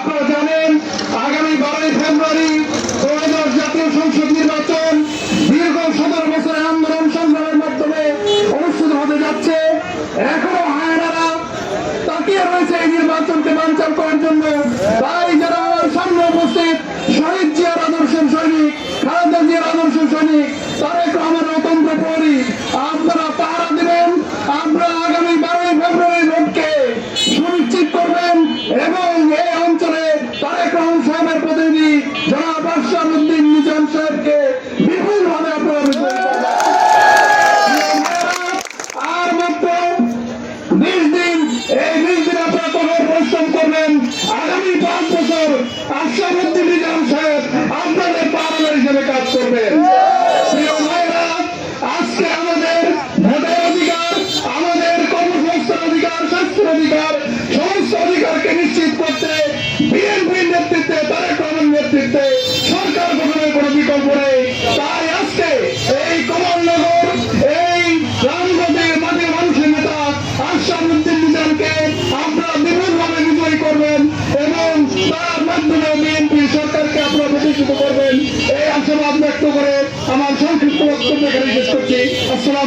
আপনারা জানেন আগামী 12ই ফেব্রুয়ারি 2010 জাতীয় সংসদ নির্বাচন দীর্ঘ 17 বছরের আন্দোলন সংগ্রামের মাধ্যমে অনুষ্ঠিত হতে যাচ্ছে। এখনো হায়নারা তাকিয়ে রয়েছে এই নির্বাচনকে বানচাল করার জন্য। তাই যারা আমার সামনে উপস্থিত শহীদ জিয়ার আদর্শের সৈনিক, খালেদা জিয়ার আদর্শের সৈনিক, তারেক রহমানের অতন্ত্র প্রহরী, আপনারা পাহারা দিবেন। আপনারা আগামী 12ই ফেব্রুয়ারি ভোটকে সুনিশ্চিত করবেন এবং এই অঞ্চলে তারেক রহমান সাহেবের প্রতিনিধি জনাব আশরাফুদ্দিন নিজাম সাহেবকে বিপুলভাবে আপনারা বিজয়ী করবেন। আর মাত্র 20 দিন, এই 20 দিন আপনারা কঠোর পরিশ্রম করবেন। আগামী 5 বছর আশরাফুদ্দিন নিজাম সাহেব আপনাদের পাহারাদার হিসেবে কাজ করবেন। প্রিয় ভাইরা, আজকে আমাদের ভোটের অধিকার, আমাদের কর্মসংস্থান অধিকার, স্বাস্থ্যের অধিকার, সমস্ত অধিকারকে নিশ্চিত করতে বিএনপির নেতৃত্বে, তারেক রহমানের নেতৃত্বে সরকার গঠনের কোনো বিকল্প নেই। তাই আজকে এই কমলনগর, এই রামগঞ্জের মাটির মানুষের নেতা আশরাফুদ্দিন নিজামকে আপনারা বিপুলভাবে বিজয়ী করবেন এবং তার মাধ্যমে বিএনপি সরকারকে আপনারা প্রতিষ্ঠিত করবেন, এই আশাবাদ ব্যক্ত করে